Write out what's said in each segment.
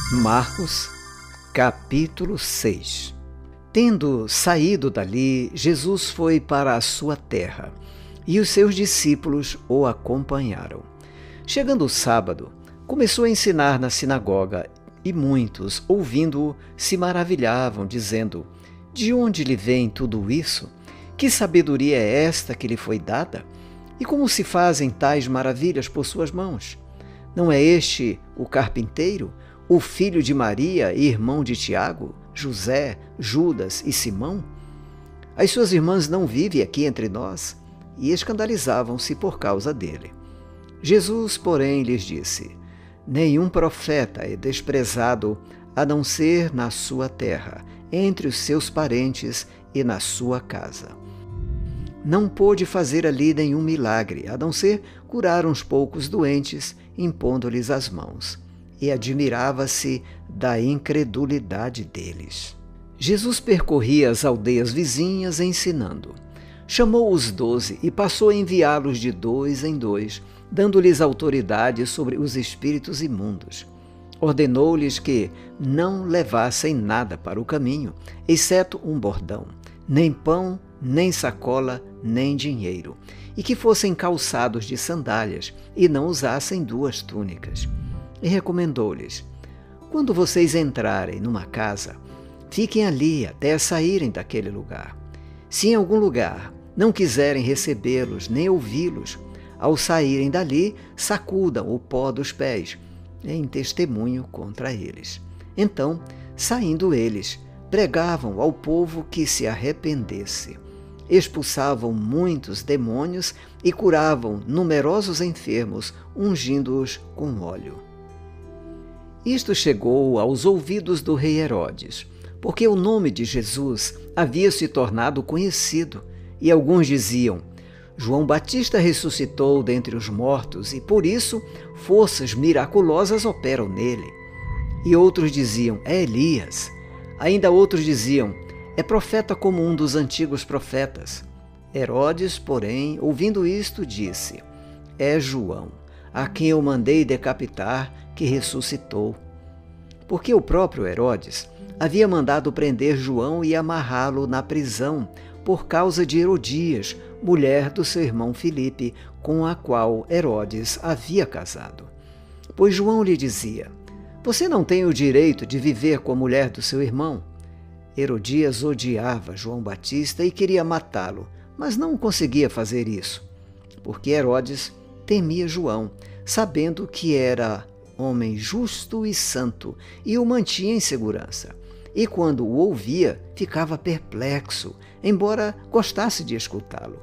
Marcos, capítulo 6. Tendo saído dali, Jesus foi para a sua terra, e os seus discípulos o acompanharam. Chegando o sábado, começou a ensinar na sinagoga, e muitos, ouvindo-o, se maravilhavam, dizendo: De onde lhe vem tudo isso? Que sabedoria é esta que lhe foi dada? E como se fazem tais maravilhas por suas mãos? Não é este o carpinteiro, o filho de Maria e irmão de Tiago, José, Judas e Simão? As suas irmãs não vivem aqui entre nós? E escandalizavam-se por causa dele. Jesus, porém, lhes disse: Nenhum profeta é desprezado a não ser na sua terra, entre os seus parentes e na sua casa. Não pôde fazer ali nenhum milagre, a não ser curar uns poucos doentes, impondo-lhes as mãos. E admirava-se da incredulidade deles. Jesus percorria as aldeias vizinhas ensinando. Chamou os 12 e passou a enviá-los de 2 em 2, dando-lhes autoridade sobre os espíritos imundos. Ordenou-lhes que não levassem nada para o caminho, exceto um bordão, nem pão, nem sacola, nem dinheiro, e que fossem calçados de sandálias e não usassem 2 túnicas. E recomendou-lhes: Quando vocês entrarem numa casa, fiquem ali até saírem daquele lugar. Se em algum lugar não quiserem recebê-los nem ouvi-los, ao saírem dali, sacudam o pó dos pés, em testemunho contra eles. Então, saindo eles, pregavam ao povo que se arrependesse. Expulsavam muitos demônios e curavam numerosos enfermos, ungindo-os com óleo. Isto chegou aos ouvidos do rei Herodes, porque o nome de Jesus havia se tornado conhecido, e alguns diziam: João Batista ressuscitou dentre os mortos e, por isso, forças miraculosas operam nele. E outros diziam: É Elias. Ainda outros diziam: É profeta como um dos antigos profetas. Herodes, porém, ouvindo isto, disse: É João, a quem eu mandei decapitar, que ressuscitou. Porque o próprio Herodes havia mandado prender João e amarrá-lo na prisão, por causa de Herodias, mulher do seu irmão Filipe, com a qual Herodes havia casado. Pois João lhe dizia: Você não tem o direito de viver com a mulher do seu irmão. Herodias odiava João Batista e queria matá-lo, mas não conseguia fazer isso, porque Herodes temia João, sabendo que era homem justo e santo, e o mantinha em segurança. E quando o ouvia, ficava perplexo, embora gostasse de escutá-lo.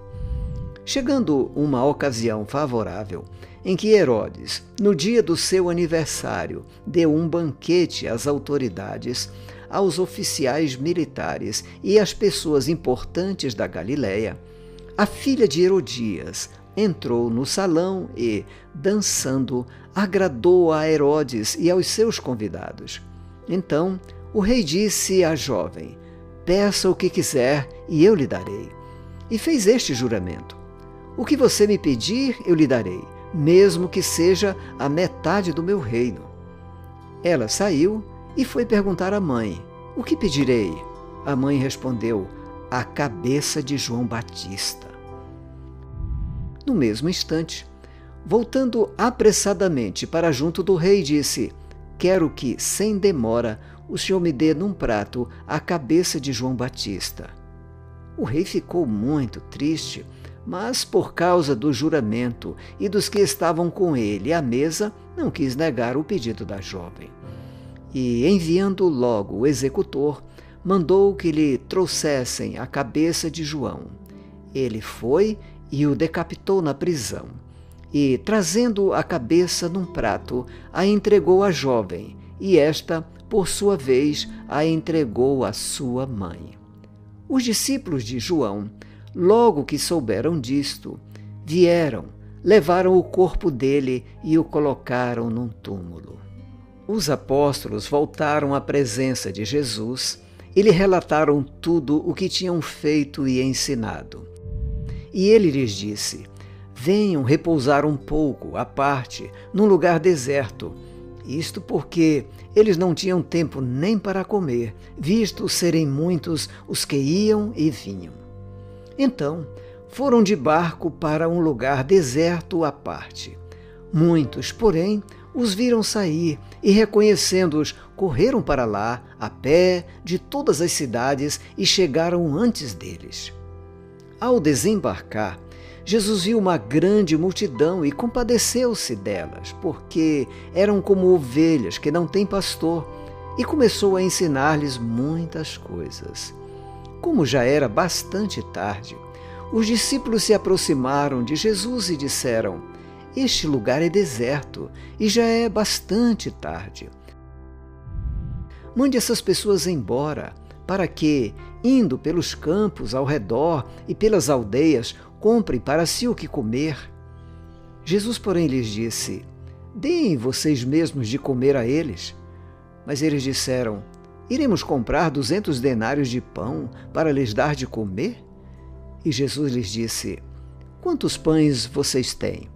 Chegando uma ocasião favorável, em que Herodes, no dia do seu aniversário, deu um banquete às autoridades, aos oficiais militares e às pessoas importantes da Galiléia, a filha de Herodias entrou no salão e, dançando, agradou a Herodes e aos seus convidados. Então, o rei disse à jovem: Peça o que quiser e eu lhe darei. E fez este juramento: O que você me pedir, eu lhe darei, mesmo que seja a metade do meu reino. Ela saiu e foi perguntar à mãe: O que pedirei? A mãe respondeu: A cabeça de João Batista. No mesmo instante, voltando apressadamente para junto do rei, disse: Quero que, sem demora, o senhor me dê num prato a cabeça de João Batista. O rei ficou muito triste, mas por causa do juramento e dos que estavam com ele à mesa, não quis negar o pedido da jovem. E, enviando logo o executor, mandou que lhe trouxessem a cabeça de João. Ele foi e o decapitou na prisão. E, trazendo a cabeça num prato, a entregou à jovem, e esta, por sua vez, a entregou à sua mãe. Os discípulos de João, logo que souberam disto, vieram, levaram o corpo dele e o colocaram num túmulo. Os apóstolos voltaram à presença de Jesus e lhe relataram tudo o que tinham feito e ensinado. E ele lhes disse: Venham repousar um pouco, à parte, num lugar deserto. Isto porque eles não tinham tempo nem para comer, visto serem muitos os que iam e vinham. Então, foram de barco para um lugar deserto à parte. Muitos, porém, os viram sair e, reconhecendo-os, correram para lá, a pé, de todas as cidades e chegaram antes deles. Ao desembarcar, Jesus viu uma grande multidão e compadeceu-se delas, porque eram como ovelhas que não têm pastor, e começou a ensinar-lhes muitas coisas. Como já era bastante tarde, os discípulos se aproximaram de Jesus e disseram: "Este lugar é deserto e já é bastante tarde. Mande essas pessoas embora, para que, indo pelos campos ao redor e pelas aldeias, comprem para si o que comer." Jesus, porém, lhes disse: "Deem vocês mesmos de comer a eles." Mas eles disseram: "Iremos comprar 200 denários de pão para lhes dar de comer?" E Jesus lhes disse: "Quantos pães vocês têm?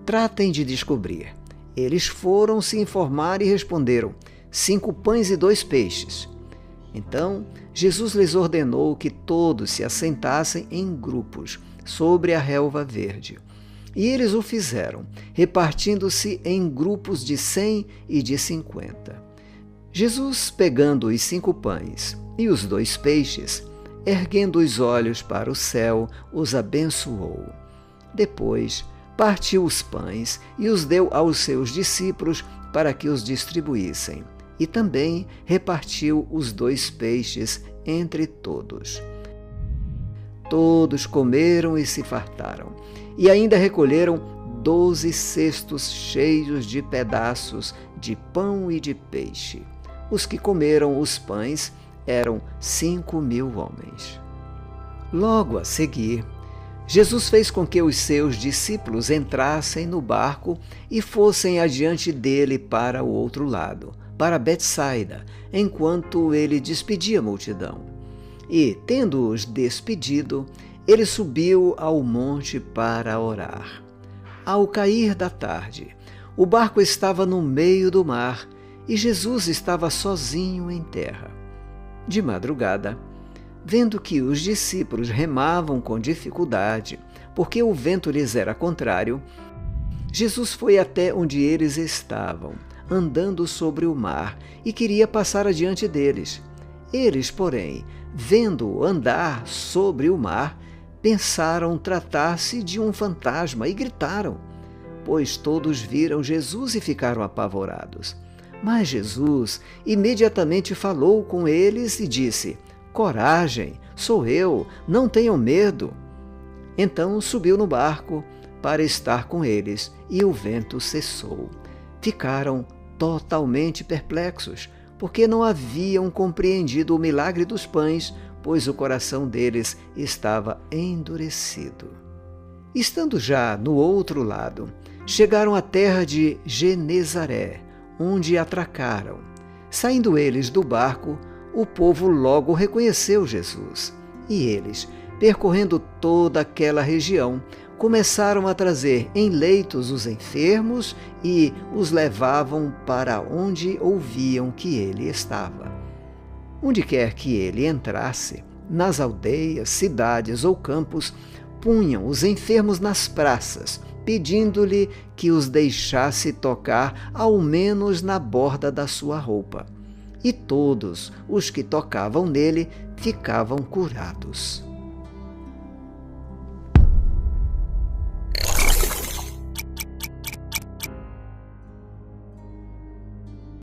Tratem de descobrir." Eles foram se informar e responderam: 5 pães e 2 peixes. Então Jesus lhes ordenou que todos se assentassem em grupos sobre a relva verde. E eles o fizeram, repartindo-se em grupos de 100 e de 50. Jesus, pegando os 5 pães e os 2 peixes, erguendo os olhos para o céu, os abençoou. Depois, partiu os pães e os deu aos seus discípulos para que os distribuíssem. E também repartiu os 2 peixes entre todos. Todos comeram e se fartaram, e ainda recolheram 12 cestos cheios de pedaços de pão e de peixe. Os que comeram os pães eram 5.000 homens. Logo a seguir, Jesus fez com que os seus discípulos entrassem no barco e fossem adiante dele para o outro lado, para Betsaida, enquanto ele despedia a multidão. E, tendo-os despedido, ele subiu ao monte para orar. Ao cair da tarde, o barco estava no meio do mar e Jesus estava sozinho em terra. De madrugada, vendo que os discípulos remavam com dificuldade, porque o vento lhes era contrário, Jesus foi até onde eles estavam, andando sobre o mar, e queria passar adiante deles. Eles, porém, vendo-o andar sobre o mar, pensaram tratar-se de um fantasma e gritaram, pois todos viram Jesus e ficaram apavorados. Mas Jesus imediatamente falou com eles e disse: "Coragem, sou eu, não tenham medo." Então subiu no barco para estar com eles, e o vento cessou. Ficaram totalmente perplexos, porque não haviam compreendido o milagre dos pães, pois o coração deles estava endurecido. Estando já no outro lado, chegaram à terra de Genezaré, onde atracaram. Saindo eles do barco, o povo logo reconheceu Jesus, e eles, percorrendo toda aquela região, começaram a trazer em leitos os enfermos e os levavam para onde ouviam que ele estava. Onde quer que ele entrasse, nas aldeias, cidades ou campos, punham os enfermos nas praças, pedindo-lhe que os deixasse tocar ao menos na borda da sua roupa. E todos os que tocavam nele ficavam curados.